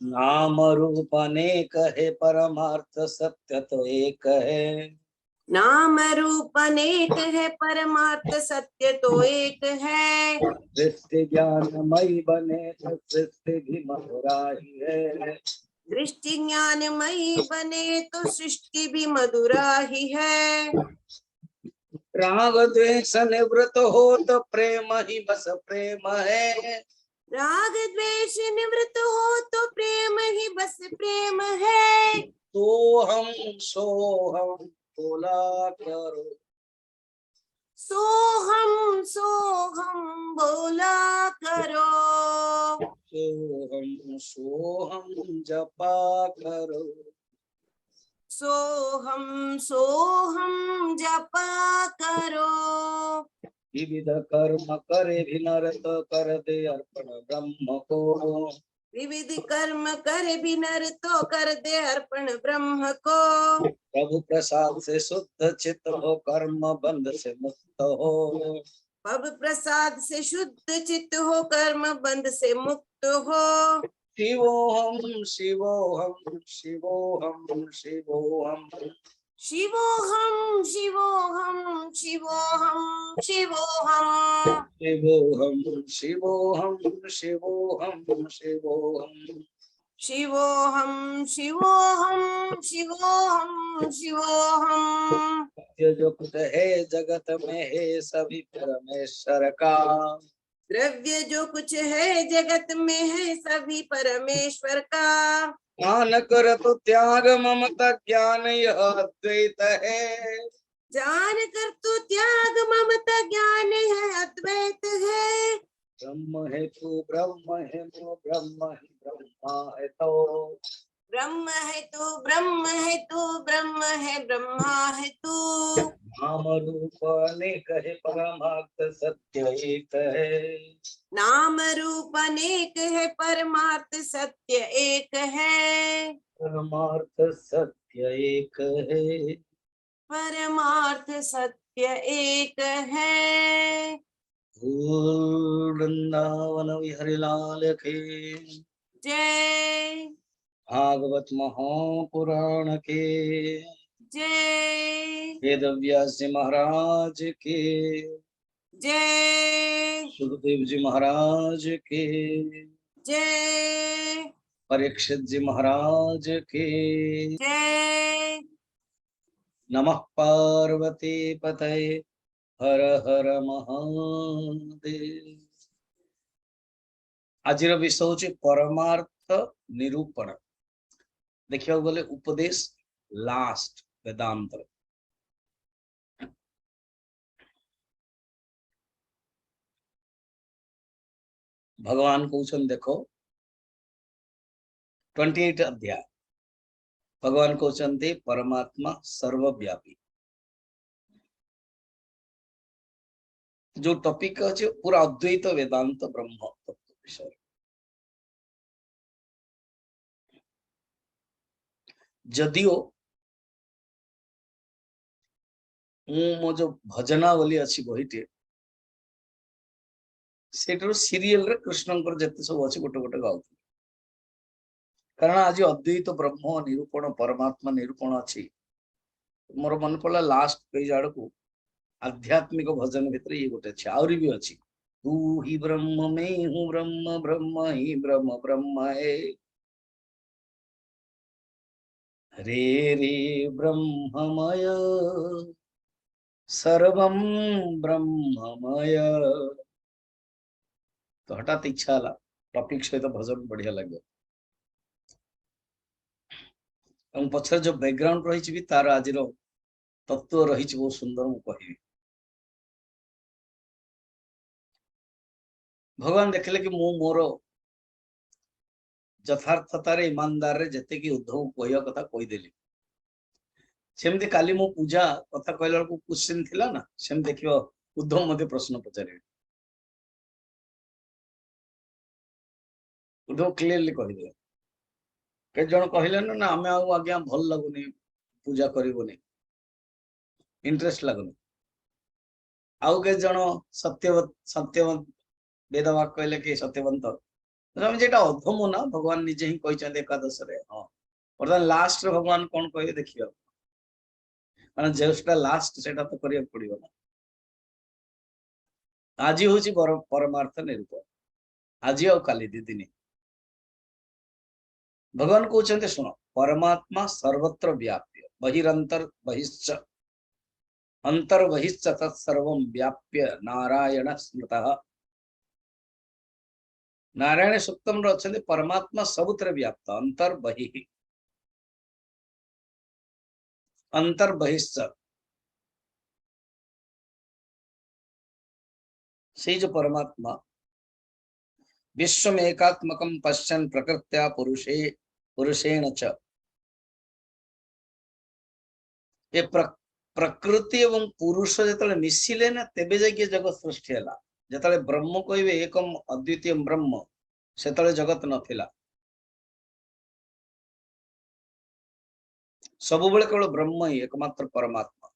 नाम रूप अनेक है परमार्थ सत्य तो एक है। नाम रूप अनेक है परमार्थ सत्य तो एक है। दृष्टि ज्ञानमयी बने तो सृष्टि भी मधुरा ही है। दृष्टि ज्ञानमयी बने तो सृष्टि भी मधुरा ही है। राग द्वेष निवृत्त हो तो प्रेम ही बस प्रेम है। राग द्वेष निवृत्त हो तो प्रेम ही बस प्रेम है। सोहम सोहम बोला करो। सोहम बोला करो। सोहम सोहम जपा करो। सोहम जपा करो। विविध कर्म करे भी नरत कर दे अर्पण ब्रह्म को। विविध कर्म कर भी नर तो कर दे अर्पण ब्रह्म को। प्रभु प्रसाद से शुद्ध चित्त हो कर्म बंध से मुक्त हो। प्रभु प्रसाद से शुद्ध चित्त हो कर्म बंध से मुक्त हो। शिवोहम शिवोहम शिवोहम शिवोहम शिवोहम शिवोहम शिवोहम शिवोहम शिवोहम शिवोहम शिवोहम शिवोहम शिवोहम शिवोहम शिवोहम शिवोहम। जो कुछ है जगत में है सभी परमेश्वर का। द्रव्य जो कुछ है जगत में है सभी परमेश्वर का। ज्ञान कर तो त्याग ममता ज्ञान यह अद्वैत है। जान कर तो त्याग ममता ज्ञान है अद्वैत है। ब्रह्म है तू ब्रह्म है वो ब्रह्म है ब्रह्मा है तो। ब्रह्म है तू ब्रह्म है तू ब्रह्म है ब्रह्मा है तू। नाम रूप अनेक है परमार्थ सत्य एक है। नाम रूप अनेक है परमार्थ सत्य एक है। परमार्थ सत्य एक है। परमार्थ सत्य एक है। वृंदावन विहरि लाल के जय भागवत महापुराण के जय वेद व्यास जी महाराज के जय सुखदेव जी महाराज के जय परीक्षित जी महाराज के जय। नमः पार्वती पतये हर हर महादेव। आज विषय हूँ परमार्थ निरूपण। देखा गले उपदेश लास्ट वेदांत भगवान कहते देखो 28 अध्याय भगवान कहते परमात्मा सर्वव्यापी। जो टॉपिक अच्छे पूरा अद्वैत वेदांत ब्रह्म तत्व विषय। जदियो मो जो भजनावली अच्छी बहीटे सेटर सीरियल रे कृष्णंकर जते सब अच्छे गोटे गोटे गाउ कारण आज अद्वैत ब्रह्म निरूपण परमात्मा निरूपण अच्छी मोर मन पड़ा लास्ट पेज आड़ को आध्यात्मिक भजन भितर ये गोटे अच्छे आहरी भी अच्छी तू ही ब्रह्म में हूँ ब्रह्म ब्रह्म ही ब्रह्म ब्रह्म है रे रे ब्रह्ममय सर्वं ब्रह्ममय। तो हठात इच्छा है टॉपिक सहित भजन बढ़िया लगे पछर जो बैकग्राउंड रही तार आज तत्व रही बहुत सुंदर मु कहि। भगवान देखले कि मु मोर यथार्थतार ईमानदार रे जते कि उद्धव कहिया कथा कहीदेली सेमती काली मो पूजा कथा कहला बेलू क्वेश्चन थिला ना सेम देखियो उद्धव मते प्रश्न पचारे उद्धव क्लियरली कहीदे के जन कहले ना आमे आज्ञा भल लगुनी पूजा करबोनी इंटरेस्ट लगुनी आउ के जन सत्यवत सत्यवत वेदवाक कहले कि सत्यवंत जेटा अधम ना भगवान निजे ही कहते एकादश हाँ बर्तमान लास्ट भगवान कौन कहे देखिए माने जेटा लास्ट सेटा तो करिया पड़ियो ना आज हूँ परमार्थ निरूपण आज आ काली दी दिन भगवान कहते शुण परमात्मा सर्वत्र व्याप्य बहिरंतर बहिश्च अंतर बहिश्च तत्सर्व व्याप्य नारायण स्मृतः नारायण सूक्तम अच्छे परमात्मा सबुत्र व्याप्त अंतर बहि अंतर बहिश्च से जो परमात्मा विश्व एकात्मकम पश्यन् प्रकृत्या पुरुषे पुरुषेण च ये प्रकृति एवं पुरुष जो मिसिले ना तेबे जाके जगत सृष्टि है जो ब्रह्म कहे एकम अद्वितीय ब्रह्म से जगत नथिला सब बेले केवल ब्रह्म ही एकमात्र परमात्मा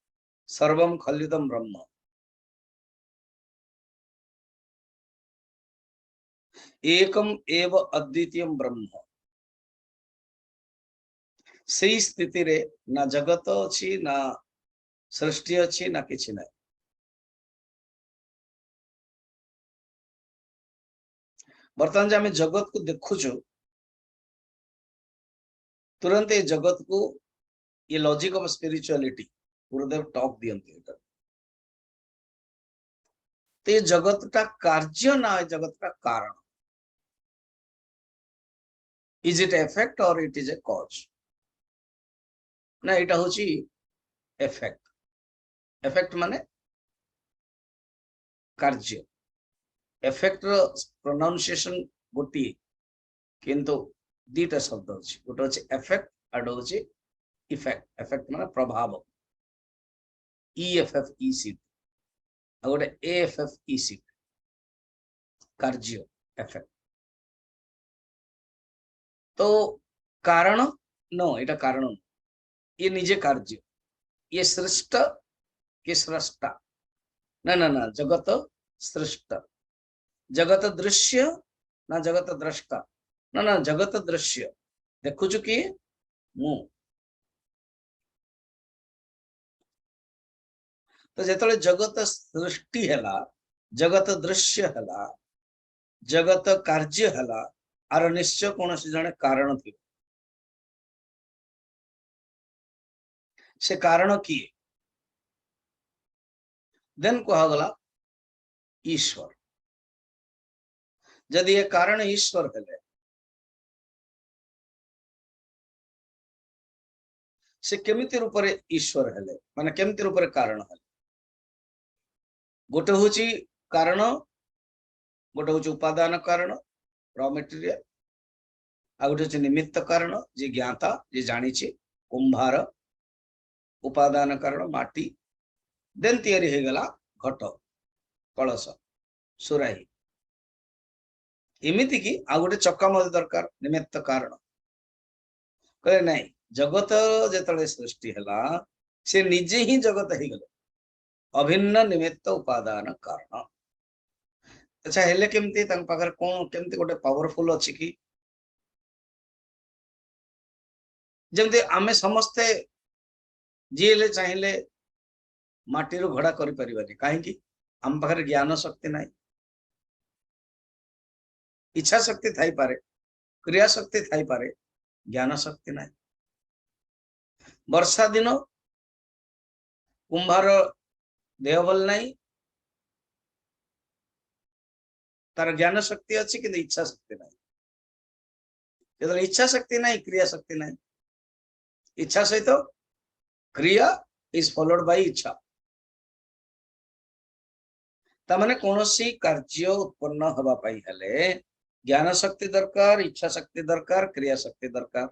सर्वम खलिदम ब्रह्म एकम एव अद्वितीय ब्रह्म से स्थिति रे ना जगत अच्छी ना सृष्टि अच्छी ना किसी ना बर्तमान आम जगत को देखुचु तुरंत ये जगत को ये logic of spirituality Gurudev talk दियंती तो ये जगत का कार्य ना जगत का कारण इज इट इफेक्ट और इट इज ए कॉज ना इटा होची इफेक्ट इफेक्ट माने कार्य इफेक्ट रो प्रोनाउंसिएशन गोटी किंतु दीटा शब्द अछि गोटे अछि इफेक्ट आड अछि इफेक्ट इफेक्ट माने प्रभाव EFF EC आ गोटे AFF EC कार्य इफेक्ट तो कारण नो एटा कारण ये निजे कार्य ये सृष्ट के सृष्टा ना ना ना जगत सृष्ट जगत दृश्य ना जगत द्रष्टा ना ना जगत दृश्य देखुचु कि मु तो जेतले जगत सृष्टि हैला जगत दृश्य हैला जगत कार्य हैला आर निश्चय कौन से जने कारण थी से कारण किए देन कहगला ईश्वर जदि ये कारण ईश्वर हेले से केमिति रूप रे ईश्वर हेले माने केमिति रूप रे कारण हेले गोटे होची कारण गोटे होची उपादान कारण रॉ मटेरियल आ गोटे होची निमित्त कारण जे ज्ञाता जे जानिछि कुंभार उपादान कारण माटी देन तैयारी हे गला घट कलश सुराही एमिति की आ गोटे चक्का मध्य दरकार निमित्त कारण कहे नहीं जगत जेतले सृष्टि हला से निजे ही जगत ही गले अभिन्न निमित्त उपादान कारण अच्छा हेले केमती तंग पाखर कोन केमती गोटे पावरफुल अछि कि जेमते आमे समस्ते जीले चाहिले माटी रो घोड़ा करि परिबानी काहे कि आम पाखर ज्ञान शक्ति नाही इच्छा शक्ति थाई पारे क्रिया शक्ति थाई पारे ज्ञान शक्ति नाही वर्षा दिन कुंभार देह बल नाही तार ज्ञान शक्ति अच्छी कि इच्छा शक्ति नाही जब इच्छा शक्ति नाही क्रिया शक्ति नाही इच्छा सहित क्रिया इज फॉलोड बाय इच्छा तमाने कोनोसी कार्य उत्पन्न हवा पाई हले ज्ञान शक्ति दरकार इच्छा शक्ति दरकार क्रिया शक्ति दरकार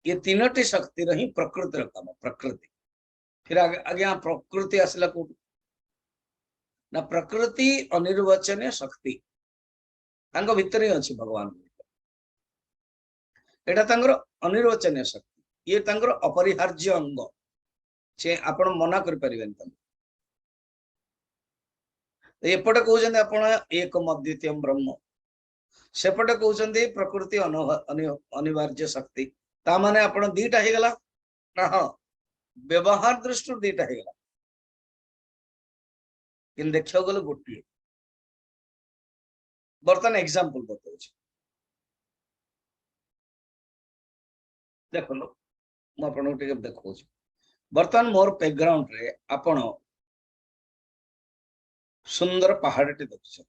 ये तीनोटी शक्ति रही प्रकृति काम प्रकृति फिर आगे प्रकृति आसला को ना प्रकृति अनिर्वचनीय शक्ति तांको भितर ही अछि भगवान एटा तांकर अनिर्वचनीय शक्ति ये तांकर अपरिहार्य अंग से आपण मना कर परिबेन तम एपटे कहते आपण एक अद्वितीय ब्रह्म, सेपटे कहते प्रकृति अनिवार्य शक्ति। ता माने आपण दीटा हो गला ना? हाँ, व्यवहार दृष्टि दीटा हो गला, कि देखा गले गोटे। बर्तमान एग्जांपल बताऊँ, देखो मुझे देखा बर्तमान मोर बैकग्राउंड रे आपण सुंदर पहाड़ टी देख,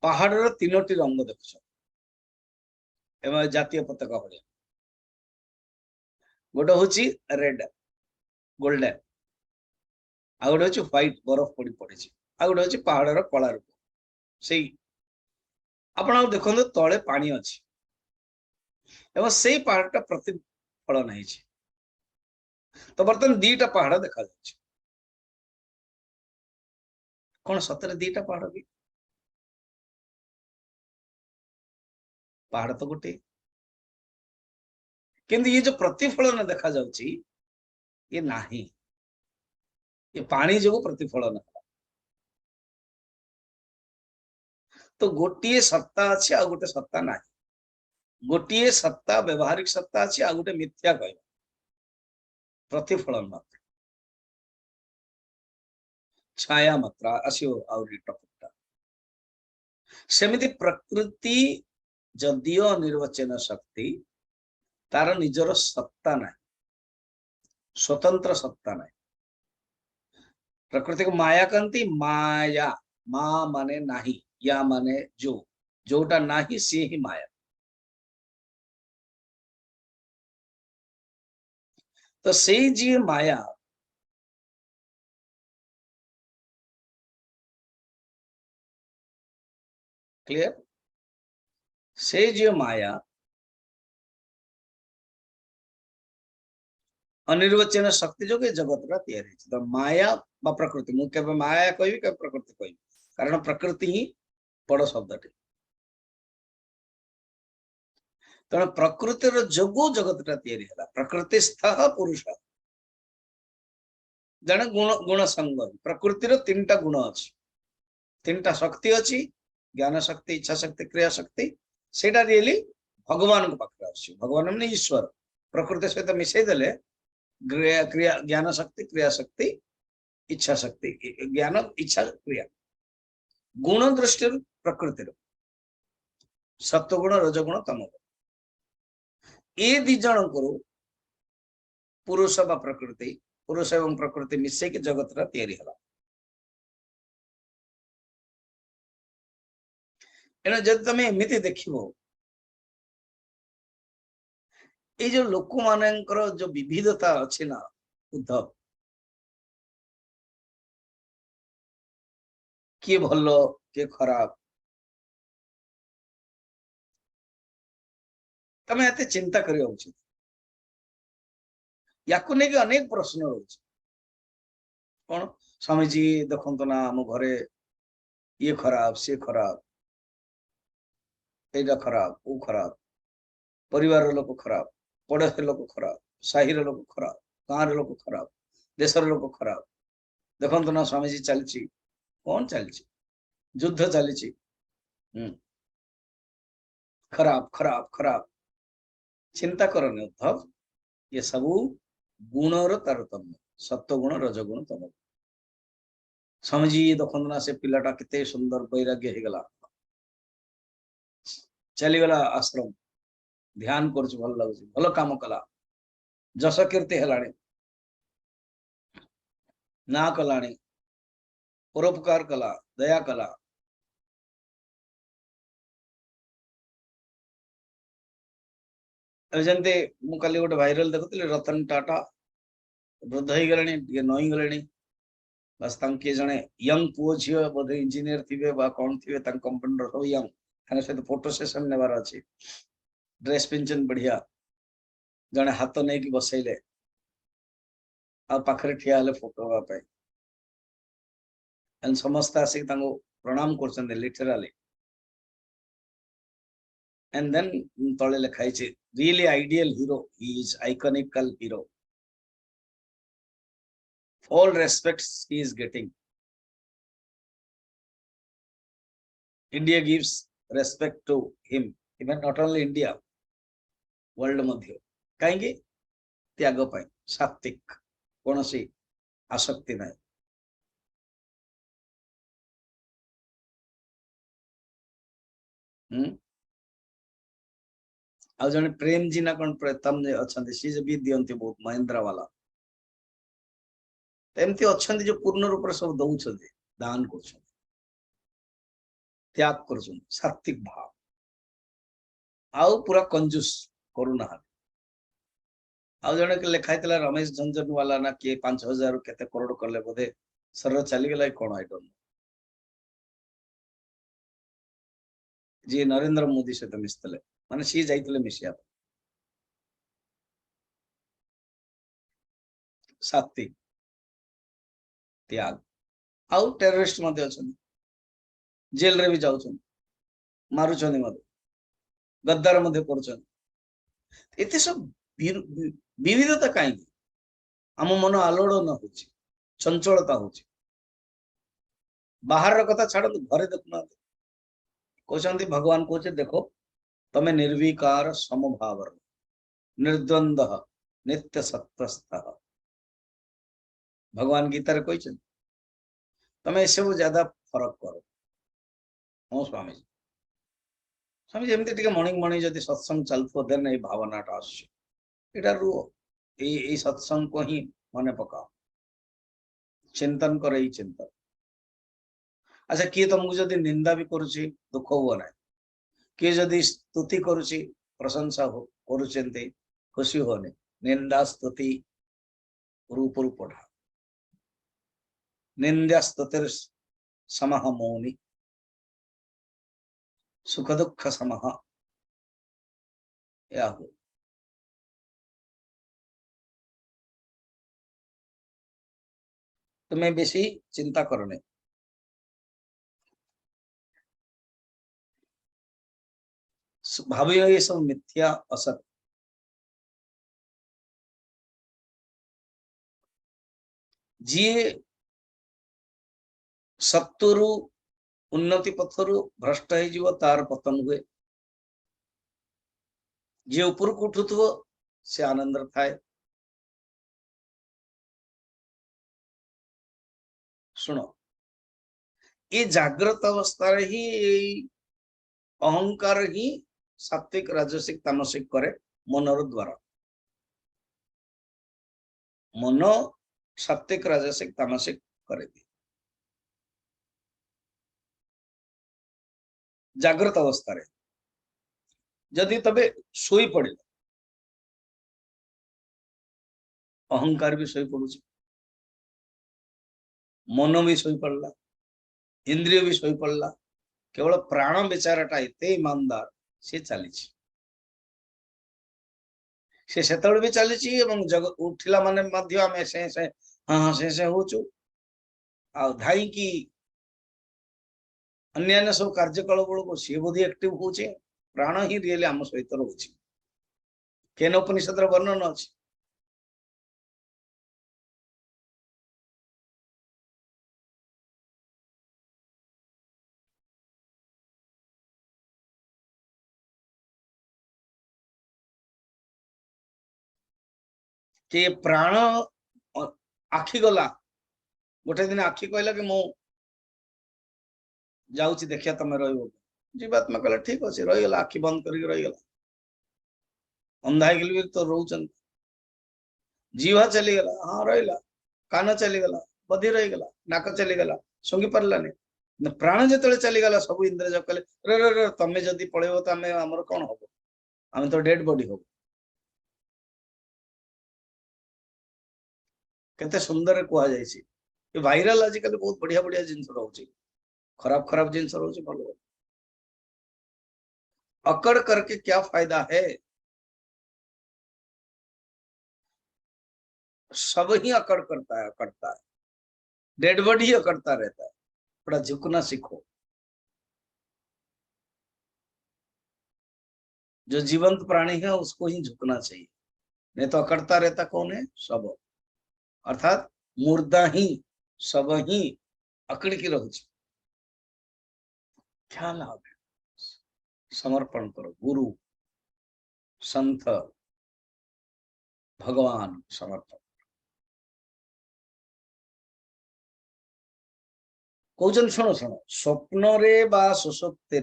पहाड़ तीनोटी रंग देख, जातीय पताका भाया, गोटे हूँ रेड गोल्डन, आ गोटे हूँ व्हाइट बरफ पड़ी पड़ी, आ गोटे हूँ पहाड़ कला रूप से आप देखते तले पानी अच्छी एवं से पहाड़ प्रतिफलन है। तो बर्तमान दीटा पहाड़ देखा जाए, कौन सतरे दीटा पहाड़ भी? पहाड़ तो गोटे, किंतु ये जो प्रतिफलन देखा जाउची ये नहीं, ये पानी जो प्रतिफलन है। तो गोटे सत्ता अच्छी आ गोटे सत्ता ना, गोटे सत्ता व्यवहारिक सत्ता अच्छी आ गोटे मिथ्या कह प्रतिफलन मात्र, छाया मात्रा आसो टपटा। सेमिति प्रकृति जदियो निर्वचन शक्ति तार निजर सत्ता ना, स्वतंत्र सत्ता ना। प्रकृति को माया कहती, माया मा माने नाही, या माने जो, जोटा नाही सी ही माया। तो से जी माया क्लियर, से जी माया अनिर्वचन शक्ति जो जगत तैयारी। तो माया बा प्रकृति, मुझे माया कहि प्रकृति कहि, कारण प्रकृति ही बड़ शब्द। तेना प्रकृतिर जोगु जगत तैयारी है। प्रकृति स्थ पुरुष जन गुण गुण संग, प्रकृतिर तीनटा गुण अच्छी, तीनटा शक्ति अच्छी, ज्ञान शक्ति, इच्छा शक्ति, क्रिया शक्ति। सेटा रियली भगवान को पाखे, भगवान मैंने ईश्वर प्रकृति सहित मिसई देले क्रिया ज्ञान शक्ति, क्रिया शक्ति, इच्छा शक्ति, ज्ञान इच्छा क्रिया गुण दृष्टि प्रकृति सत्वगुण रजगुण तमगुण, ये दी जन को पुरुष बा प्रकृति, पुरुष एवं प्रकृति मिसई के जगत तैयारी है। एना जब तमे एमिति देखिबो, ये जो लोक मानकर जो विविधता अच्छी ना उद्धव, किए भल किए खराब, तमें एते चिंता करिया उचित। याकु नहीं कि अनेक प्रश्न रोच, कौन स्वामी जी देखो ना आम घरे ये खराब सी खराब, एटा खराब वो खराब, परिवार लोक खराब, पड़ोसी लोक खराब, साही लोक खराब, गाँव लोक खराब, देशर लोक खराब। देखो ना स्वामी जी चलची कौन चलची, युद्ध चलची, खराब खराब खराब। चिंता करनी उद्धव, ये सबू गुणर तारतम्य, सत्वगुण रजगुण तमगुण। स्वामी जी देखो ना से पिलाटा केते सुंदर वैराग्य हो गला, चलीगला आश्रम, ध्यान कर भल लगुच, भल काम कला, जस कीर्ति है, ना कला, परोपकार कला, दया कला। जमते मुझे गोटे भाइराल देखुली, रतन टाटा वृद्ध हो गले, नई गले, बस तंके जने यंग पुओ झील बोधे इंजीनियर थे कौन थे, कंपनी सब यंग सहित फोटो सेशन नेबार अच्छी, ड्रेस पिंचन बढ़िया, जने हाथ नहीं कि बसैले पाखे ठिया हेले फोटो हाँपाई, समस्त आसिक प्रणाम कर लिटराली। एंड देन तले लिखाई really ideal hero, he is iconical hero, all respects he is getting, India gives respect to him, even not only India, world मध्य कहीं त्याग पाई सात्विक कौन सी आसक्ति नहीं। आ जने प्रेम जी ना कौन प्रेतम जे अच्छे सी भी दियंती बहुत महिंद्रा वाला एमती अच्छा जो पूर्ण रूप सब दौरान दान कर त्याग कर सात्विक भाव आउ पूरा कंजूस करूना। आउ जने के लिखाई रमेश झंझनवाला ना किए 5,000 केते करोड़ कले बोधे सर चली गला कौन आई डोंट नो जी नरेंद्र मोदी सहित मिसले माने सी जाइतले मिसिया सात्विक त्याग आउ टेररिस्ट मध्ये अछन जेल रे भी जाउछन मारुछन मते गद्दार मध्ये करछन एते सब विविधता कहीं आम मन आलोड़ न हो चंचलता हो बाहर कथा छाड़ घरे देखुना कहते भगवान कहे देखो तमें निर्विकार समभाव निर्द्वंद नित्य सत्वस्थ भगवान गीता रे कही तमें सब ज्यादा फरक करो। हाँ स्वामी जी स्वामी जी एमती मर्णिंग मर्णिंग जदि सत्संग चलतो देन ये भावनाटा आसटा रुह ये सत्संग को ही मन पकाओ चिंतन कर चिंतन। अच्छा किए तुमको जदि निंदा भी करुच्ची दुख हुआ ना किए जदि स्तुति करुच्ची प्रशंसा हो करुचेंते खुशी होने निंदा स्तुति रूप पढ़ा निंदा स्तुतिर समः मौनी सुख दुख समः या हो। तुम्हें बेसी चिंता करने भावियो ये सब मिथ्या असत जी सत्वरु उन्नति पथरु भ्रष्ट हो तार पतन हुए जी ऊपर को उठुथो से आनंद थाए। सुनो ये जागृत अवस्था ही अहंकार ही सात्विक राजसिक तामसिक करे मनर द्वारा मन सात्विक राजसिक तामसिक करे जागृत अवस्था रे जदि तबे सोई पड़े अहंकार भी सोई पड़ू मन भी सोई पड़ला इंद्रिय भी सोई पड़ला केवल प्राण बेचाराटा एते ईमानदार से चली से भी चली जग उठिला माने मध्य आमे से हाँ हाँ से होचु आ धाई की अन्य सब कार्यकलाप बेलू सी बोधी एक्टिव होचे प्राण ही रियली आम सहित रोचे केन उपनिषद वर्णन अच्छी कि प्राण आखि गला गोटे दिन आखि कहला कि मु जाऊँ देखिया तुम जीवात्मा कहला ठीक अच्छे रहीगला आखि बंद कर रहीगला अंधा भी तो रोचन जीवा चलीगला हाँ रहीला कान चलीगला बधी रहीगला नाक चलीगला सुंगी पारानी प्राण जो चलीगला सब इंद्र जब कले रे रे रे तमें जदि पलैब तो आम कौन हम आम तो डेड बॉडी हम केते सुंदर कह वायरल आजिकल बहुत बढ़िया बढ़िया जिन रोचे खराब खराब जिन रोचे भल अकड़ करके क्या फायदा है सब ही अकड़ करता है अकड़ता है डेड बॉडी अकड़ता रहता है थोड़ा झुकना सीखो जो जीवंत प्राणी है उसको ही झुकना चाहिए नहीं तो अकड़ता रहता कौन है सब अर्थात मुर्दा ही सब ही अकड़ की रहुची क्या लाभ है? समर्पण करो, गुरु संत भगवान समर्पण। कौन शुण शुण स्वप्न रे बा सुसुप्ति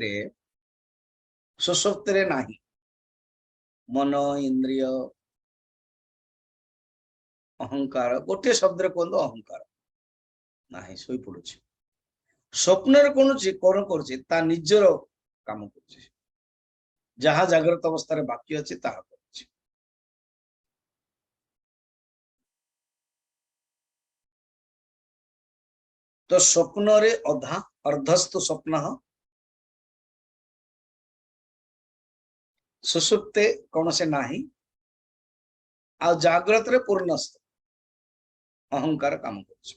रे नाही मन इंद्रिय अहंकार गोटे शब्द रे कहतो अहंकार नाही सोई पड़ुछि। स्वप्न रे कौन करुछि ता निजर काम करुछि, जहाँ जागृत अवस्था रे बाकी अछि ताहा करुछि। तो स्वप्न रे अधा अर्धस्तु स्वप्न सुसुप्ते कौन से नाही आ जागृत रे पूर्णस्थ अहंकार काम करुछि।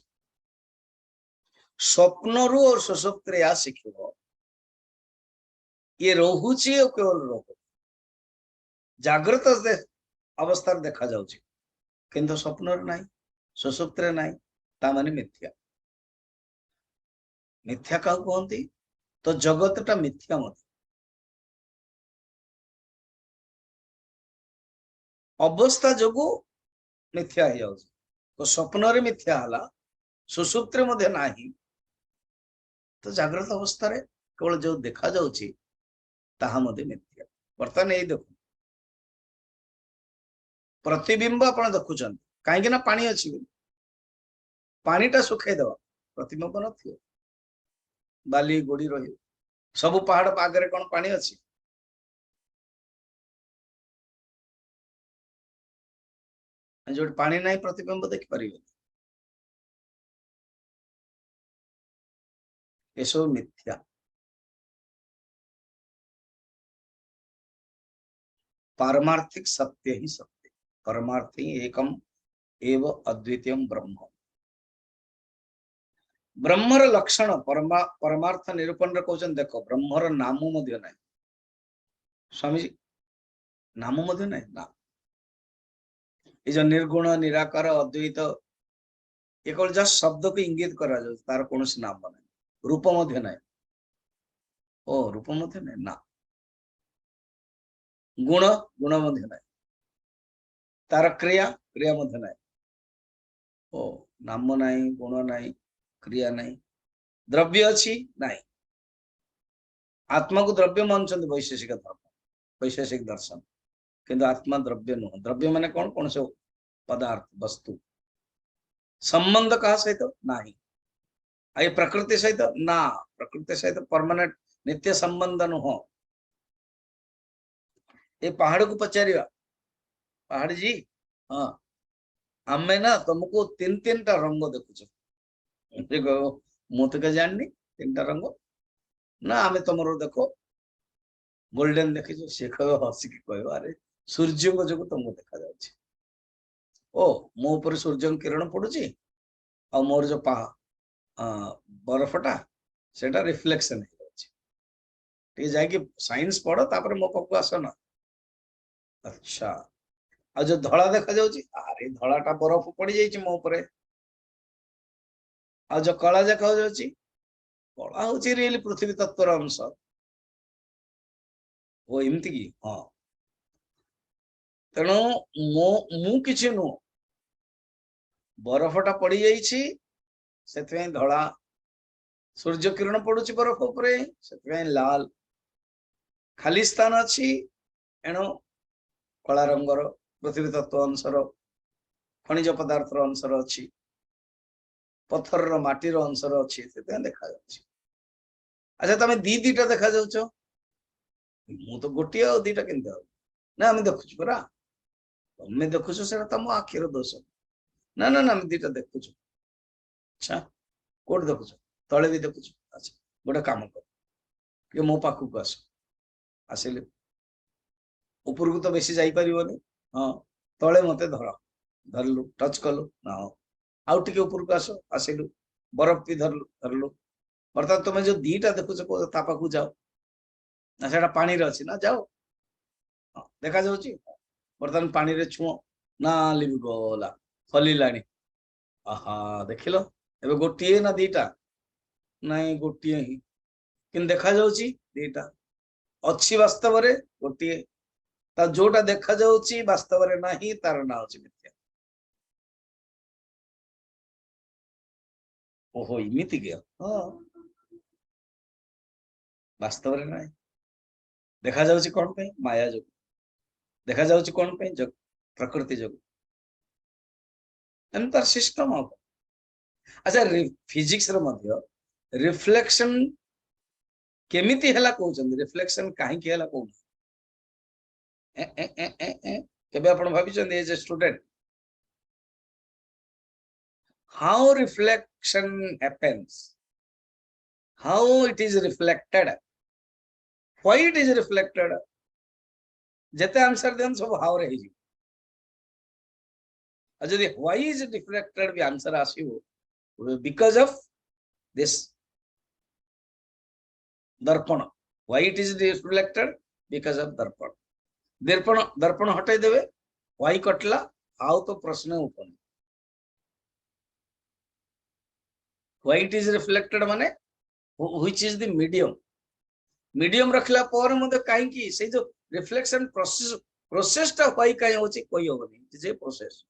स्वप्न रु और सुसुप्त रे या शिखिबो ये रोहुची केवल रोह जागृत अवस्था देखा जाउछि किंतु स्वप्न रे नाही सुसुप्त रे नाही ता माने मिथ्या। मिथ्या का कहती तो जगत टा मिथ्या मत अवस्था जोगु मिथ्या हो जाउछि। तो स्वप्न रे मिथ्या हला सुसुप्त रे मध्ये नाही तो जागृत अवस्था रे केवल जो देखा जाउछि ताहा मध्ये मिथ्या। वर्तमान एई देखो प्रतिबिंब आपण देखुछन काहे ना पानी अछि पानी टा सुखाई दवा प्रतिबिंब नथियो बाली गोड़ी रही सब पहाड़ पागरे कौन पानी अछि जो पानी नहीं प्रतिबिंब देख परिबे एसो मिथ्या। पारमार्थिक सत्य ही सत्य परमार्थी एकम एव अद्वितीयम ब्रह्म। ब्रह्मर लक्षण परमार्थ निरूपण रे कहउछन देखो ब्रह्मर नाम मध्य नाही स्वामी जी नाम मध्य नाही ना ये जो निर्गुण निराकार अद्वैत ये केवल जस्ट शब्द को इंगित करा जाउ तार कोनोसी नाम नाही रूप मध्य नाही ओ रूप मध्य नाही ना गुण गुण मध्य नाही तार क्रिया क्रिया मध्य नाही ओ नाम नाही गुण नाही क्रिया नहीं द्रव्य अच्छी नहीं आत्मा को द्रव्य मानते वैशेषिक धर्म वैशेषिक दर्शन किंतु आत्मा द्रव्य नुह द्रव्य माने कौन कौन से पदार्थ वस्तु संबंध कहा सहित नहीं ये प्रकृति सहित ना प्रकृति सहित परमानेंट नित्य संबंध नुह। ये पहाड़ को पचारिया पहाड़ जी हाँ आमे ना तुमको तीन तीन टा रंग देखुछ मुझे तो जाननी तीन टा रंग ना आमे तुम देखो गोल्डन देखी सी कह हसिक कह अरे सूर्य को जो तुमको देखा जाउछि ओ मो ऊपर सूर्य किरण पड़ुछि आ मोर जो बर्फटा सेटा रिफ्लेक्शन हो जाउछि जाके साइंस पढ़ो तापर मो पाखु आस ना अच्छा आ जो धड़ा देखा जाउछि अरे धड़ाटा बर्फ पड़ जाइछि मो ऊपर आ जो कला देखा जाउछि कला होछि रियली पृथ्वी तत्वर अंश वो एमती की हाँ तेणु मु किछि नु बरफटा पड़ जाइछि सेतै धड़ा सूर्य किरण पड़ुछि बरफ ऊपर सेतै लाल खाली स्थान अछि एणु कला रंगर पृथ्वी तत्व अंशर खनिज पदार्थ अंशर अछि पत्थर माटीर अंशर अछि सेतै देखा जाउछि। अच्छा तमे दी दीटा देखा जाउछो मु तो गोटिए और दीटा केनते हो ना हम देखुछु परा तमे देखुछु सेटा तम आखिर दोष ना ना ना हम दीटा देखुछु अच्छा कोड देखुछु तळे भी देखुछु अच्छा गोटे काम कर कि मो पाखु को आस आसिले ऊपर को तो बेसी जाई परिबोनी हां तळे मते धर धरलु टच कलु ना आउ टिके ऊपर को आसो आसिलु बरफ भी धरलु अर्थात तुम जो दीटा देखुछ ता पाखु जाओ ना सेटा पानी रे अछि ना जाओ देखा जाउछि बर्तमान पानी रे छुओ ना लिबि गोला फलिलानी आहा देखिलो एबे गोटिए ना दीटा नहीं गोटिए ही कि देखा जाउची दीटा अच्छी वास्तव रे गोटे ता जोटा देखा जाउची वास्तव रे नाही तार ना होची मिथ्या। ओहो इमिति के हां वास्तव रे नाही देखा जाउची कोन पे माया जो देखा जाउची कोन पे जग प्रकृति जो एंतर सिस्टम ऑफ अच्छा फिजिक्स रे मध्य रिफ्लेक्शन केमिति हला कहउछन रिफ्लेक्शन काहे के हला कहउ केबे आपण भाबिछन as a student how reflection happens, how it is reflected, why it is reflected, जते आंसर देन सब how रे हिजी जदि why is it reflected भी आंसर आसीबो because of this दर्पण why it is reflected because of दर्पण दर्पण दर्पण हटाई देबे why कटला how तो प्रश्न उठन why it is reflected माने which is the medium रखला पर मते काहे की से जो रिफ्लेक्शन प्रोसेस ता why काहे होची कोई होबनी जे process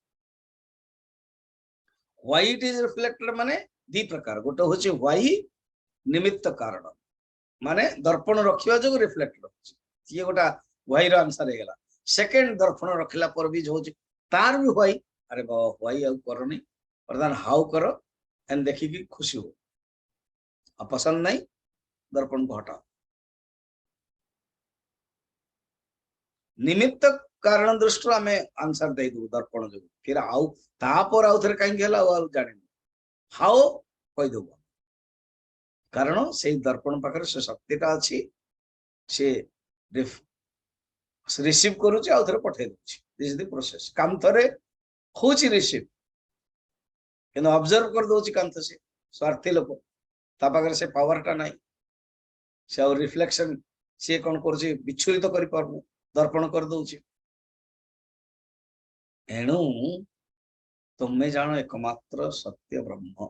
why it is reflected माने दी प्रकार गोटे होची why निमित्त कारण माने दर्पण रखिवा जो रिफ्लेक्ट होची ये गोटा why रो आंसर हे गेला सेकंड दर्पण रखला पर भी जो होची तार भी why अरे बा why आ करनी प्रधान हाउ करो एंड देखी की खुशी हो अब पसंद नहीं दर्पण को हटाओ निमित्त कारण दृष्टि हमें आंसर दे दो दर्पण जो फिर आउ तापर आउ थरे काहे गेला आ जानि हाउ कहि दो कारण से दर्पण पाखर से शक्तिटा अछि से रिसीव करूची आउ थरे पठे दोची दिस इज द प्रोसेस काम थरे होची रिसीव किंतु ऑब्जर्व कर दोची काम से स्वार्थी लोक ता पाखर से पावरटा नाही से और रिफ्लेक्शन से कोन करची विचलित करि पारनु दर्पण कर दोची एणु तुम्हें जानो एकमात्र सत्य ब्रह्म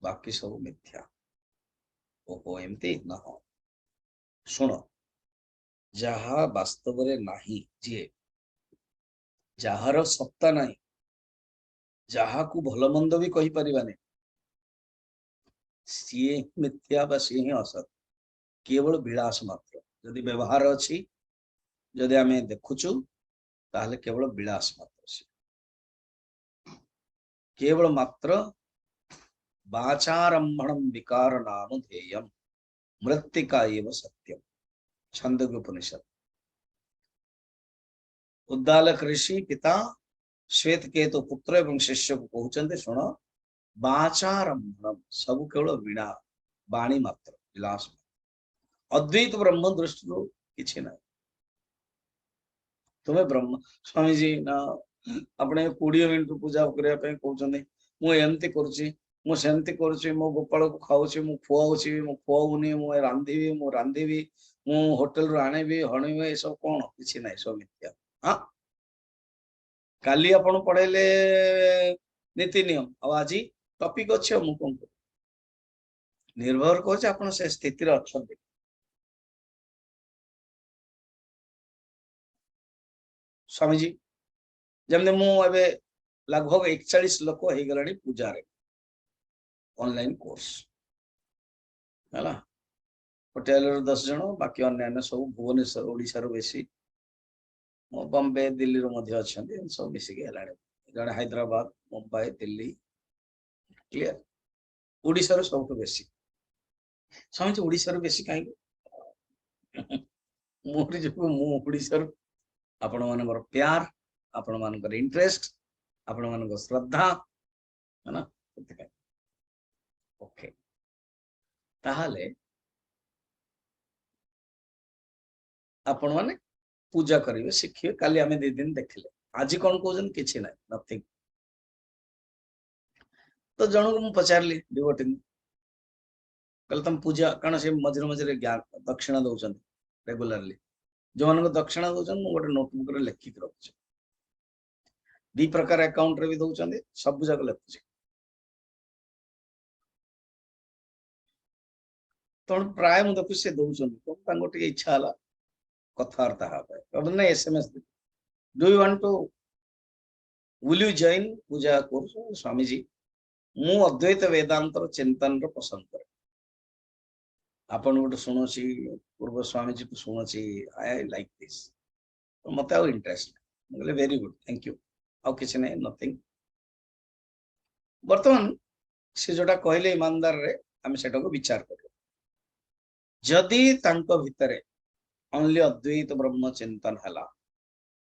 बाकी सब मिथ्या ओहो एमती न हो सुनो जहा वास्तव रे नाही जे जहार सत्ता नाही जहा को भल मंद भी कहि परिबाने सी मिथ्या बा सी असत केवल विलास मात्र यदि व्यवहार अछि यदि आमे देखुछु ताहले केवल विलास मात्र केवल मात्र वाचारंभणम विकार नाम ध्येयम मृत्तिका एव सत्यम छंदोग्य उपनिषद उद्दालक ऋषि पिता श्वेत केतु पुत्र एवं शिष्य को कहते शुण वाचारंभणम सब केवल वीणा वाणी मात्र विलास अद्वैत ब्रह्म दृष्टि किसी ना तुम्हें ब्रह्म स्वामी जी ना अपने 20 मिनट पूजा करने कहते मुझे करुच्ची मु सेमती करुच्ची मो गोपाल को खाऊची मु खुआऊची मु खुआऊनी मु रांधिबी मु रांधिबी मु होटल रु आनेबी हणीबी ये सब कौन किसी ना सब मिथ्या हाँ काली आपण पढ़ेले नीति नियम आज टॉपिक अच्छे मु कौन निर्भर कर आपण से स्थिति रे अछंती स्वामी जी जमने मु एबे लगभग 41 लोक हो गलानी पूजा रे ऑनलाइन कोर्स हला पटेल 10 जन बाकी अन्य सब भुवनेश्वर ओडिसा रो बेसी बॉम्बे दिल्ली रो मध्य अछंती सब मिसी के हलाने जने हैदराबाद मुंबई दिल्ली क्लियर ओडिसा रो सब बेसी समझ ओडिसा रो बेसी काई मोरी जो मु ओडिसा रो आपण मानकर प्यार आपण मानकर इंटरेस्ट आपण मानकर श्रद्धा है ना ओके ताहले आपण माने पूजा करिवे शिखिए काली आमे 2 दिन देखले आज कौन कहजन किछि ना नथिंग तो जण को मु पचारली डिवोटी कल तुम पूजा कारण से मझे मझे ज्ञान दक्षिणा दौरान रेगुलरली जो मान दक्षिणा दौरान गोटे नोटबुक रे लिखिक रखुच्छे 2 प्रकार अकाउंट रे भी दौरान सब जगह लिखुच्छे तेणु प्राय मुझे देखु से दौरान इच्छा है कथबार्ता SMS do you want to will you join puja course Swami ji मु अद्वैत वेदांतर चिंतन पसंद करे आपन गोटे शुणुची पूर्व स्वामी जी को शुणुची आई लाइक दिस तो मत इंटरेस्ट बोले वेरी गुड थैंक यू आउ किसी नहीं नथिंग बर्तमान से जोटा कहले ईमानदार रे आम से विचार कर जदि तांको भितरे ओनली अद्वैत ब्रह्म चिंतन हला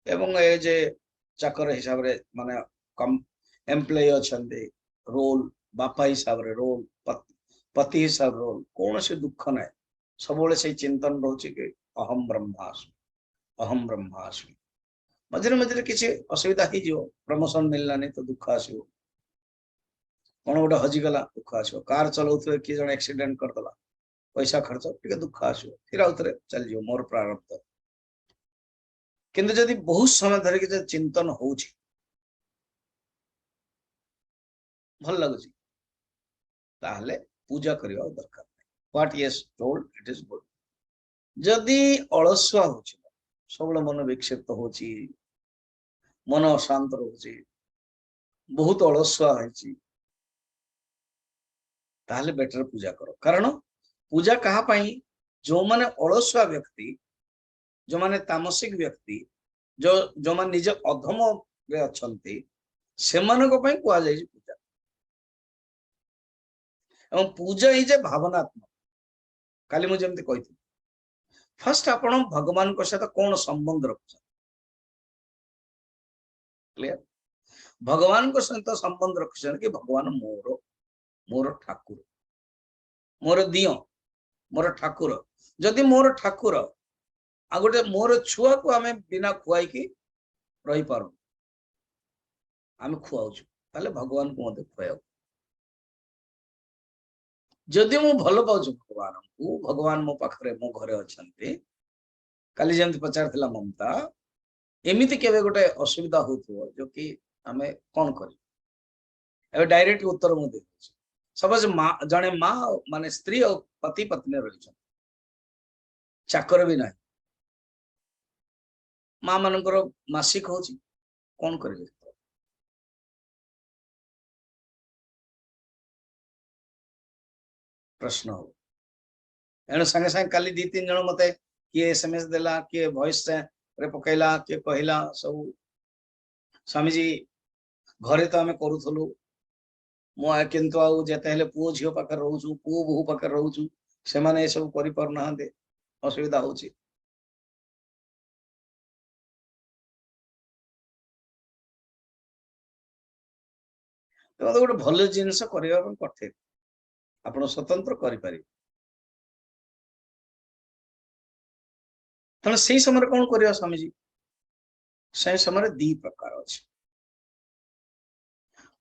एवं ए जे चाकर हिसाब रे माने कम एम्प्लॉय अछंदे रोल बापा हिसाब रे रोल पति हिसाब रोल कौन से दुख ना सब से चिंतन रोचे कि अहम ब्रह्मास्मि मझे मझे किसी असुविधा हो प्रमोशन मिललानी तो दुख आसो कौन गोटे हजिगला दुख आसो कार चलाऊ किए जन एक्सीडेंट करदेला पैसा खर्च टे दुख आसो फिर आउ थे चल जाओ मोर प्रारब्ध किंतु जदि बहुत समय धरिक चिंतन हो भल लगुच पूजा करने दरकार what yes told it is good जदि अलसुआ हो सब मन विक्षिप्त हो मन अशांत रोचे बहुत अलसुआ है बेटर पूजा करो कारण पूजा कहा जो माने अलसुआ व्यक्ति जो माने तामसिक व्यक्ति जो माने निज अधम रे अछंती सेमानक पई कुआ जाय पूजा एवं पूजा ही जे भावनात्मक काली मु जेमते कहिथि फर्स्ट आपण भगवान को सहित कौन संबंध रखुछ क्लियर भगवान को सहित संबंध रखुछ कि भगवान मोर मोर ठाकुर मोर दियो मोर ठाकुर जदि मोर ठाकुर आ गोटे मोर छुआ को आमे बिना खुआई की रही पारू आमे खुआउछु ताले भगवान को मते खुआउ जदि मु भल पाउछु भगवान मो पाखरे मो घरे अछंती काली जेमति पचार थिला ममता एमिति केबे गोटे असुविधा होतो जो कि आमे कोन करी ए डायरेक्ट उत्तर मु दे सपोज मां जने मां माने स्त्री और पति पत्नी रही चाकर भी ना मां मानकर मासिक हो कौन करेंगे प्रश्न हो एणु संगे संगे काली दी तीन जन मते किए एसएमएस देला किए वॉइस रे पकैला किए कहला सब स्वामी जी घरे तो आमे करूथलु मो किंतु आउ जेते हेले पुओ झियो पाकर रहउछु पुओ बहु पाकर रहउछु से माने ए सब करि पर नाहंते असुविधा होची तो गोटे भल जिनस करबा पठे आपण स्वतंत्र करि पारि तने सही समय कौन करिया स्वामी जी सही समय दी प्रकार अछि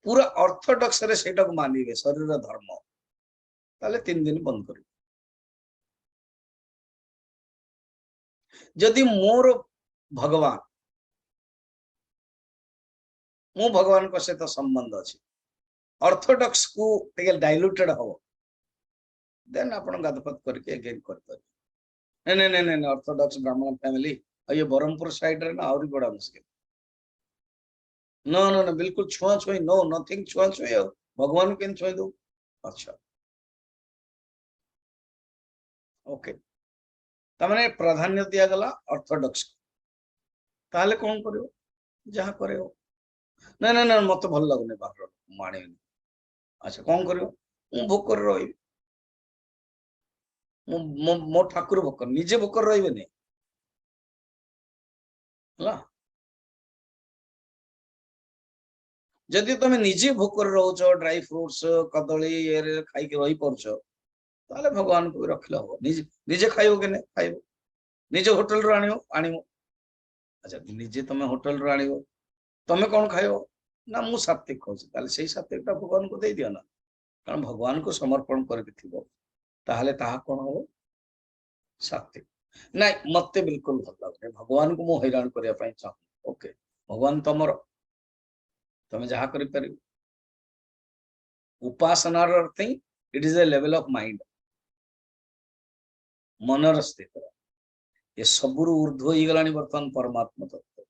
पूरा ऑर्थोडॉक्स रे सेटा को मानिबे शरीर धर्म ताले 3 दिन बंद करी जदि मोर भगवान मो भगवान को सहित संबंध अछि ऑर्थोडॉक्स को टेके डाइल्यूटेड हो देन आपण गादपत करके अगेन करते नहीं नहीं नहीं ऑर्थोडॉक्स ब्राह्मण फैमिली ये बरहमपुर साइड रे ना और बड़ा मुश्किल नो नो नो बिल्कुल छुआ छुई नो नथिंग छुआ छुई भगवान केन छुई दो अच्छा ओके तमने प्राधान्य दिया गला ऑर्थोडॉक्स ताले कौन करियो जहा करियो नहीं नहीं नहीं मत भल लगने बाहर माने अच्छा कौन करियो मु भोकर रही मो ठाकुर भोकर निजे भोकर रही नहीं जदि तुम निजे भोकर रोच ड्राई फ्रूट्स कदली ये खाई रही पार्छ ताले भगवान को रखले हो निजे निजे खाइबो के नहीं खाइबो निजे होटल रो आनिबो अच्छा निजे तुम होटल रो आनिबो तुम कौन खाइबो ना मु सात्विक खाउछी ताले सेही सात्विकटा भगवान को दे दियो ना कारण भगवान को समर्पण करके थिबो ताहले ताहा कोन हो सात्विक नहीं मते बिल्कुल भल लागने भगवान को मु हैरान करिया पई चाहू ओके भगवान तमर तुम जहा करि परिबो उपासनार अर्थ ही it is a level of mind मनर स्थित ये सबुरु ऊर्ध्व ही गलानी वर्तमान परमात्मा तत्व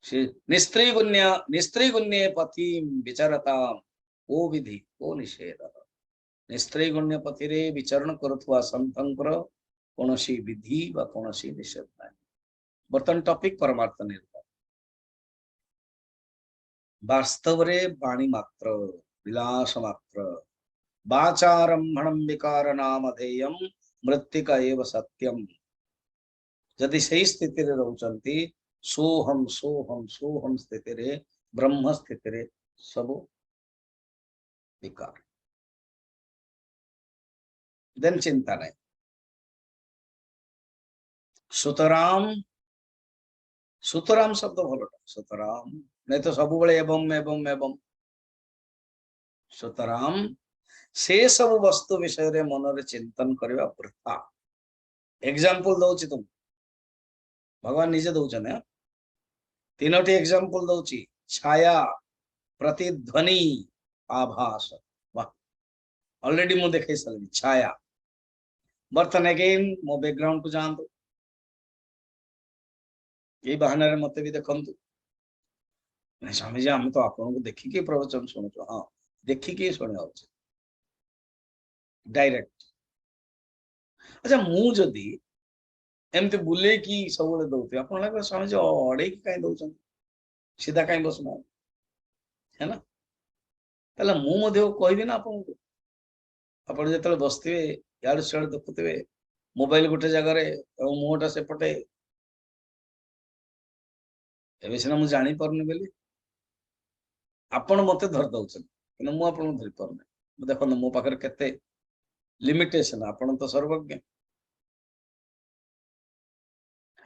से निस्त्रीगुण्य पथि विचरता ओ विधि ओ निषेध निस्त्रीगुण्य पथि रे विचरण करुवा संतंकर कौनसी विधि बा कौनसी निषेध ना वर्तमान टॉपिक परमार्थ निर्भर वास्तव रे वाणी मात्र विलास मात्र वाचारंभणम विकार नामधेयम मृत्तिका एव सत्यम जदि सही स्थिति रे रहउचंती सोहम सोहम सोहम स्थिति रे ब्रह्म स्थिति रे सब विकार देन चिंता नहीं सुतराम सुतराम शब्द भल सुतराम नहीं तो सब बड़े एवं एवं एवं सुतराम से सब वस्तु विषय रे मन रे चिंतन करबा वृथा एग्जांपल दउची तुम भगवान निजे दउछन है तीनोटी एग्जांपल दउची छाया प्रतिध्वनि आभास वाह ऑलरेडी मु देखै सली छाया बर्तन अगेन मो बैकग्राउंड को जान दो ये बहाना रे मते भी देखंतु नहीं स्वामी जी हम तो आपन को देखि के प्रवचन सुनतो हां देखि के सुने होछ डायरेक्ट अच्छा मु जदी एमते बुले की सबले दउते आपन लाग स्वामी जी अडे की काई दउछन सीधा काई बसना है ना तले मु मधे कहबी ना आपन को आपण जेतले बसथिबे याड सड देखुथिबे मोबाइल गोटे जगह रे और मुटा सेपटे एबे सिना मु जानि परने बेली आपण मते धर दउछन कि मु आपण धरि परने देखो मो पाखर केते लिमिटेशन आपण तो सर्वज्ञ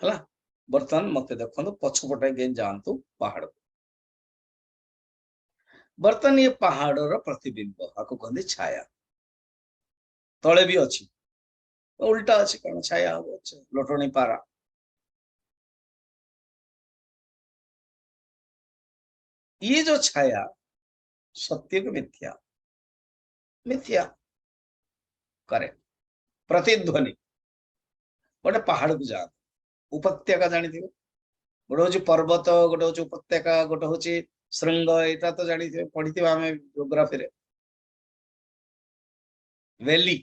हला वर्तमान मते देखो पछपटे गेन जानतु पहाड़ वर्तमान ये पहाड़ रो प्रतिबिंब आको कहंदी छाया तले भी अछि उल्टा अछि कण छाया अछि लोटणी पारा ये जो छाया सत्य को मिथ्या मिथ्या करे प्रतिध्वनि गोटे पहाड़ को जा उपत्यका जानी थी गोटे हूँ पर्वत गोटे हूँ उपत्यका गोटे हूँ श्रृंग एटा तो जानी थे पढ़ी थी आम जियोग्राफी रे वैली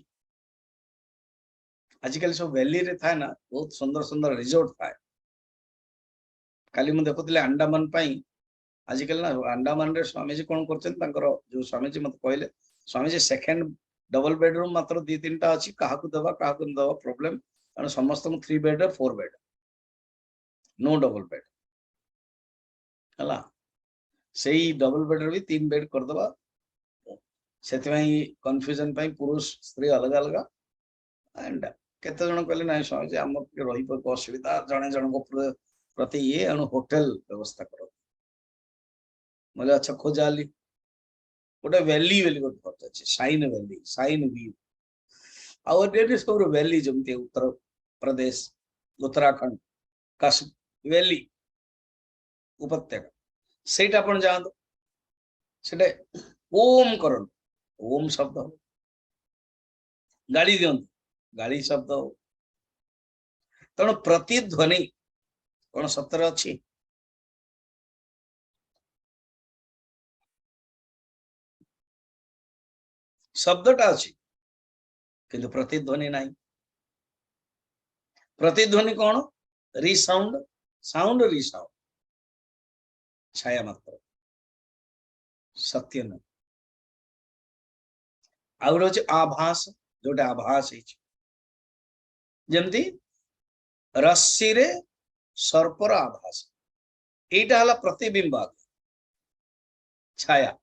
आजिकल सब वैली रे था ना बहुत सुंदर सुंदर रिजोर्ट था काली मु देखुଥିଲି अंडमान पाई आजिकल ना अंडमान रे स्वामी जी कोन करछन तांकर जो स्वामी जी मत कहले Swami ji second double bedroom मात्र 2-3टा अछि काहा को दबा प्रॉब्लम कारण समस्त 3 bed 4 bed no double bed हला सेही डबल बेड रे भी 3 बेड कर दबा सेति भाई कंफ्यूजन पाई पुरुष स्त्री अलग अलग एंड केते जण कहले नाही स्वामी जी हमर के रही पर असुविधा जणे जण को प्रति ये अनु होटल व्यवस्था करो मतलब अच्छा खोजाली गोटे वैली वैली गोटे अच्छे साइन वैली साइन व्यू और डेली सब वैली जमती उत्तर प्रदेश उत्तराखंड काश्मीर वैली उपत्यका सेटा आपण जान सेटे ओम करन ओम शब्द गाड़ी दियंत गाड़ी शब्द तेणु प्रतिध्वनि कौन सतर अच्छी शब्दटा अच्छी किंतु प्रतिध्वनि नहीं प्रतिध्वनि कौन रिसाउंड साउंड रिसाउंड छाया मात्र सत्य न आउ रोज आभास जोटे आभास जमती रस्सी रे सर्पर आभास एटा हला प्रतिबिंब छाया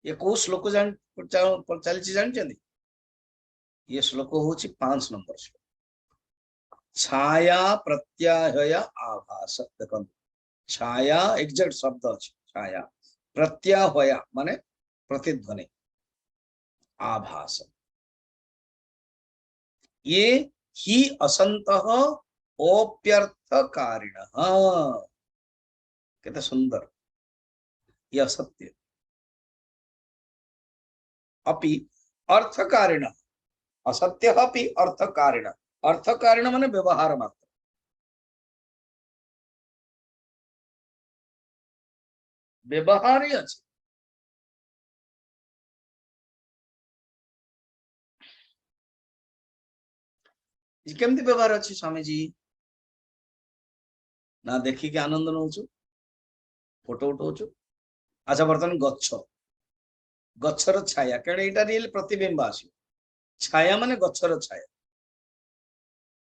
ये को श्लोक जान चलची जानचंदी ये श्लोक होची 5 नंबर श्लोक छाया प्रत्याहय आभास देखो छाया एग्जैक्ट शब्द अछि छाया प्रत्याहय माने प्रतिध्वनि आभास ये ही असंतः ओप्यर्थकारिणः कितना सुंदर ये असत्य अपि अर्थकारिणः असत्य अपि अर्थकारिण, अर्थकारिण माने व्यवहार मात्र, व्यवहार ही अच्छे। केमती व्यवहार अच्छी स्वामी जी ना देखिक आनंद नौ फोटो उठाऊ। अच्छा बर्तमान गच्छ गच्छर छाया कण एटा रियल प्रतिबिंब आसी छाया माने गच्छर छाया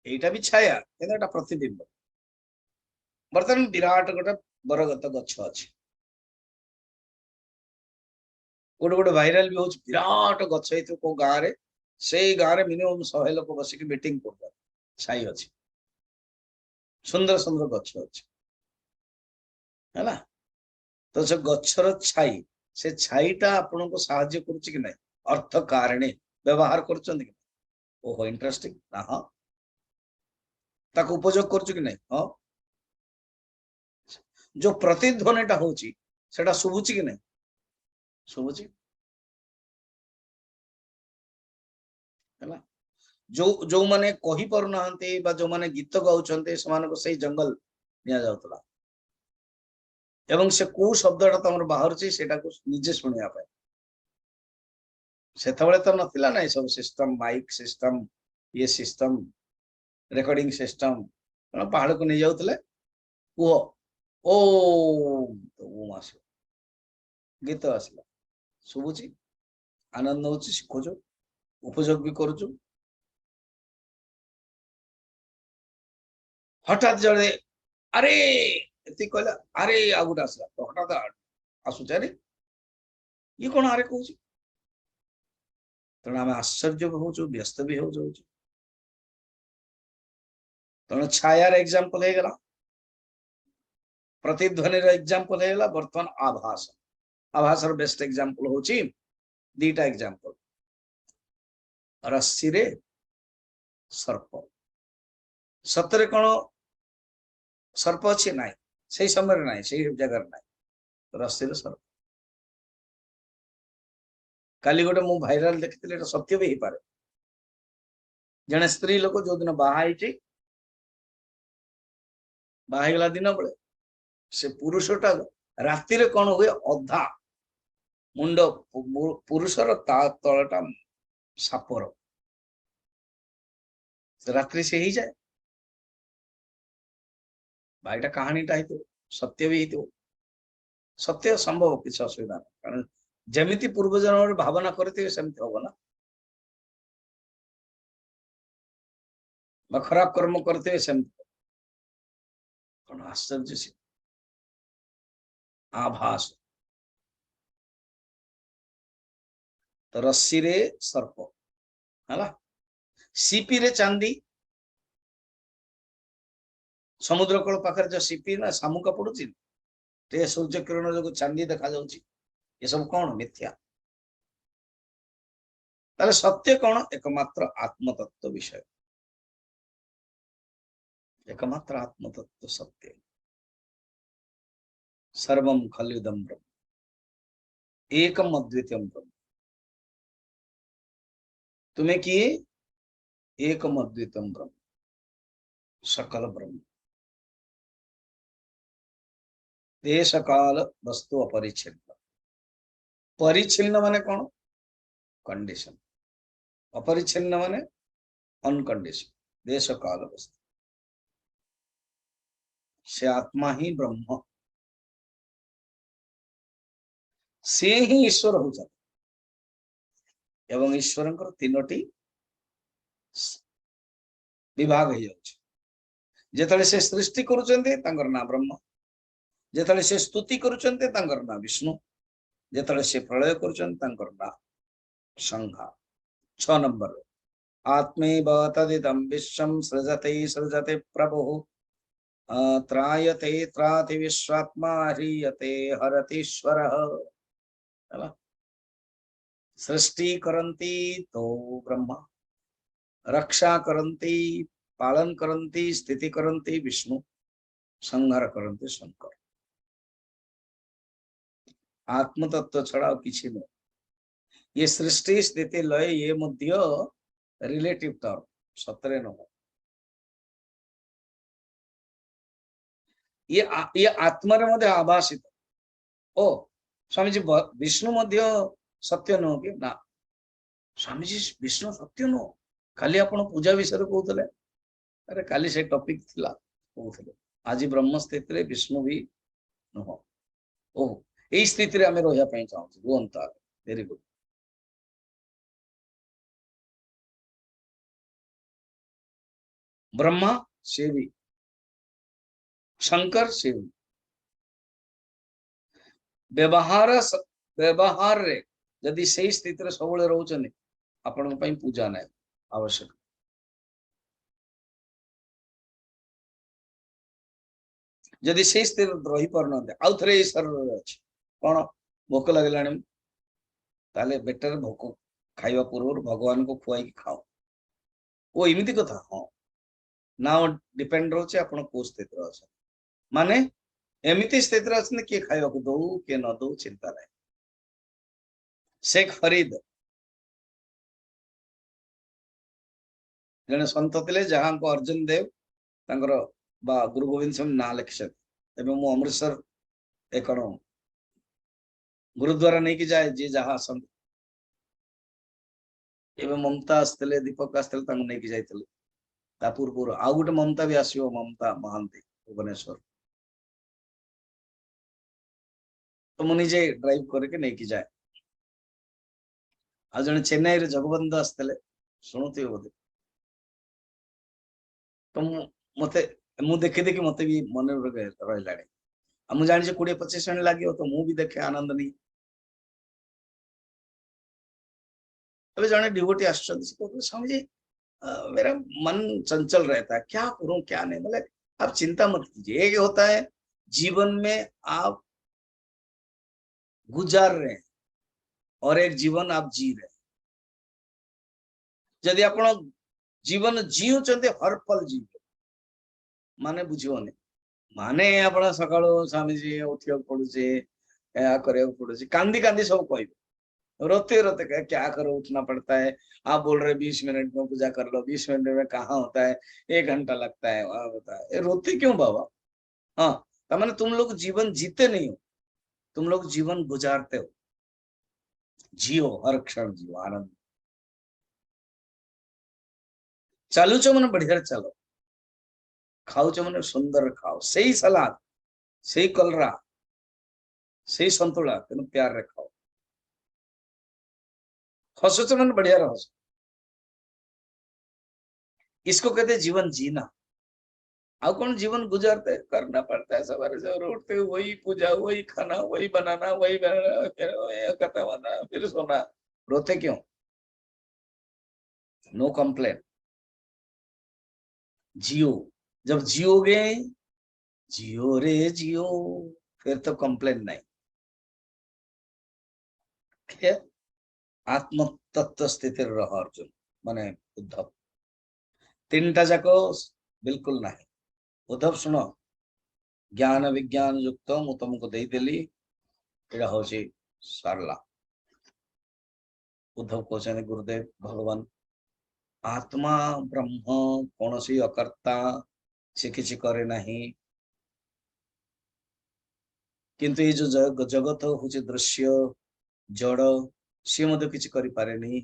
एटा भी छाया किंतु एटा प्रतिबिंब। बर्तमान विराट गोटे बरगत गच्छ अछि गोटे गोटे भाइराल भी हो विराट गच्छ हेतु को गाँव रे से गाँव रे मिनिमम 100 लोक बसिक मीटिंग कर छाई अछि सुंदर सुंदर गच्छ अछि हैला। तो से गच्छर छाई से छाईटा आपन को साहाय्य करूची कि नहीं अर्थ कारणे व्यवहार करछन कि ओहो इंटरेस्टिंग ना हां ताको उपयोग करछु कि नहीं हां जो प्रतिध्वनिटा होची सेटा सुबुची कि नहीं सुबुची हैला। जो माने कहि पर नाहंते बा जो माने गीत गाउछन्ते समान को सही जंगल निया जाउतला एवं से को शब्दटा तमर बाहर छी सेटा को निजे सुनिया पाए सेतबेले तो नथिला नै सब सिस्टम माइक सिस्टम ये सिस्टम रेकॉर्डिंग सिस्टम पहाड़ को नहीं जाउतले वो ओ तो वो मास गीत आसला सुबुची आनंद होची शिखोजो उपयोग भी करूछु हठात जड़े अरे एति कहला अरे आ गुटा आसला तो हठात आसुचे अरे ये कोन अरे कहूची तेणु आम आश्चर्य भी हो व्यस्त भी हो तेणु छायार एग्जांपल हो गला प्रतिध्वनि एग्जांपल हो गला बर्तमान आभास आभासर बेस्ट एग्जांपल होची दीटा एग्जांपल रस्सी रे सर्प सतरे कोन सर्प अच्छी ना से समय ना से जगह ना रस्सी रे सर्प काली गोटे मु भाइराल देखिले सत्य भी पारे जने स्त्री लोक जो दिन बाहागला दिन बेले से पुरुषटा राति रे कौन हुए अधा मुंड पुरुषर ता तलटा सापर रात्रि से ही जाए भाईटा कहानीटा ही सत्य भी ही सत्य संभव किसी असुविधा ना कारण जमीती पूर्वजन भावना करते सेमती हम ना खराब कर्म करते सेमती कौन आश्चर्य से आभास तो रस्सी रे सर्प है सीपी रे चांदी समुद्र कूल पाखे जो सीपी ना शामुका पड़ुची टे सूर्य किरण जो चांदी देखा जाउची ये सब कौन मिथ्या ताले सत्य कौन एकमात्र आत्मतत्व विषय एकमात्र आत्मतत्व सत्य सर्वं खल्विदं ब्रह्म एकम अद्वितीयं ब्रह्म तुम्हें किए एकम अद्वितीयं ब्रह्म सकल ब्रह्म देश काल वस्तु अपरिच्छिन्न परिच्छिन्न माने कौन कंडीशन अपरिच्छिन्न माने अनकंडीशन देश काल वस्तु से आत्मा ही ब्रह्म से ही ईश्वर हो जाता एवं ईश्वर तीनोटी विभाग हो जाउछि जेतले से सृष्टि करूचंते तांकर नाम ब्रह्म जेतले से स्तुति करूचंते तांकर नाम विष्णु जेतले से प्रलय करूचंते तांकर नाम संघा 6 नंबर आत्मैव तदिदं विश्वं सृजते प्रभुः त्रायते त्राति विश्वात्मा ह्रियते हरतीश्वरः सृष्टि करन्ति तो ब्रह्मा रक्षा करन्ति पालन करन्ति स्थिति करन्ति विष्णु संहार करन्ति शंकर आत्मतत्व छड़ा किसी नहीं ये सृष्टि स्थिति लय ये मध्य रिलेटिव टर्म सतरे नुह ये आत्मा रे आभासित ओ स्वामीजी विष्णु मध्य सत्य नुह कि ना स्वामीजी विष्णु सत्य नुह खाली आपण पूजा विषय कहते अरे काली से टॉपिक थिला कहते आज ब्रह्म स्थित रे विष्णु भी नुह ओह यही स्थिति रे आमे रहिया पई चाहू रुहंता वेरी गुड ब्रह्मा से भी शंकर से भी व्यवहार रे यदि सही स्थिति रे सबले रहउचने आपण पई पूजा नै आवश्यक यदि सही स्थिति रही पारना आउ थे शरीर अच्छे कौन भोक लगे ताले बेटर भोक खाइबा पूर्व भगवान को खुआई खाओ वो इमिति कथा हाँ ना डिपेंड रोचे आपण को स्थिति रे अछि माने एमिति स्थिति रे अछि के खाइबा को दो के न दो चिंता नहीं शेख फरीद जने संत थिले जहां को अर्जुन देव तांकर बा गुरु गोविंद सिंह ना लिखित एवं मु अमृतसर एक गुरुद्वारा नहीं कि जाए जी जहाँ संत एवं ममता आसते दीपक आसते नहीं कि जाइए ता पूर्व आउ गोटे ममता भी आसो ममता महांती भुवनेश्वर तो मुझे ड्राइव करके नहीं कि जाए आ जने चेन्नई रे जगबंधु आसते शुणुथे बोधे तो मते मु देखी देखी मते भी मन रहा मुझे जानी 20-25 मिनट लगे तो मु भी देखे आनंद नहीं अबे जाने डिवोटी आश्चर्य से कहते स्वामी जी मेरा मन चंचल रहता है क्या करूं क्या नहीं मतलब आप चिंता मत कीजिए एक होता है जीवन में आप गुजार रहे हैं और एक जीवन आप जी रहे हैं यदि आप जीवन जीउचंते हर पल जीव माने बुझिबोनी माने आपण सकाळो स्वामी जी उठिया पड़ुचे या करे पड़ुचे कांदी कांदी सब कहबे रोते रोते क्या करो उठना पड़ता है आप बोल रहे 20 मिनट में पूजा कर लो 20 मिनट में कहाँ होता है 1 घंटा लगता है वहां होता है रोते क्यों बाबा हाँ तो मैंने तुम लोग जीवन जीते नहीं हो तुम लोग जीवन गुजारते हो जियो हर क्षण जियो आनंद चालू चो मन बढ़िया चलो खाऊ मैंने सुंदर खाओ सही सलाद सही कलरा सही संतुला तेन प्यार रे खाओ हसुच मन बढ़िया रहो इसको कहते जीवन जीना अब कौन जीवन गुजारते करना पड़ता है सवारे से उठते वही पूजा वही खाना वही बनाना फिर कथा बना फिर सोना रोते क्यों नो कंप्लेन जियो जब जियोगे जियो रे जियो फिर तो कंप्लेन नहीं ठीक है आत्म तत्व स्थिति रह अर्जुन माने उद्धव 3टा जाक बिल्कुल नहीं उद्धव सुन ज्ञान विज्ञान युक्त मु तुमको देदेली एटा होची सरला उद्धव कहते गुरुदेव भगवान आत्मा ब्रह्म कौन सी अकर्ता से किसी करे नहीं किंतु ये जो जगत हूँ दृश्य जड़ सी मध्य किसी करि पारे नहीं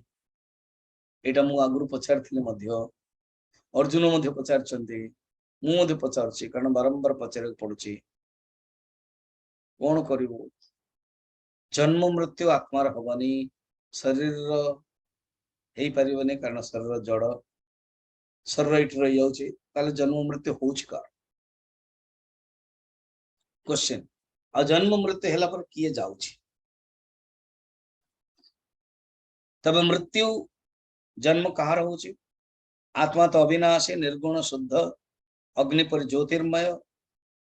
एटा मु आगुरु पचारथिले मध्य अर्जुन मध्य पचारचंती मु मध्य पचारछि कारण बारंबार पचारे पड़ुछि कौन करिवो जन्म मृत्यु आत्मार हबनी शरीर हेई परिबने कारण शरीर जड़ शरीर इट रही जाउछि ताले जन्म मृत्यु होउछि का क्वेश्चन आ जन्म मृत्यु हेला पर किए जाउछि तब मृत्यु जन्म कहार होउछि आत्मा तो अविनाशी निर्गुण शुद्ध अग्नि पर ज्योतिर्मय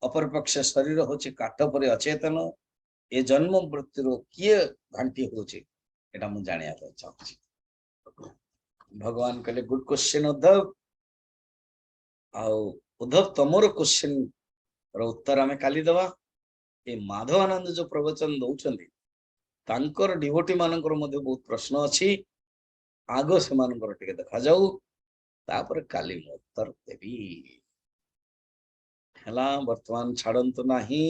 अपर पक्ष शरीर होछि काठ पर अचेतन ए जन्म मृत्यु किए घंटी होछि एटा मु जानिया चाहछि भगवान कहले गुड क्वेश्चन उद्धव उद्धव तमोर क्वेश्चन रो उत्तर आमे काली दवा ए माधव आनंद जो प्रवचन दउछन्ती तांकर डिवोटी मानकर मध्ये बहुत प्रश्न अछि आगो से मानकर टिके देखा जाऊ तापर काली मु उत्तर देवी हला वर्तमान छाड़ंतु नाही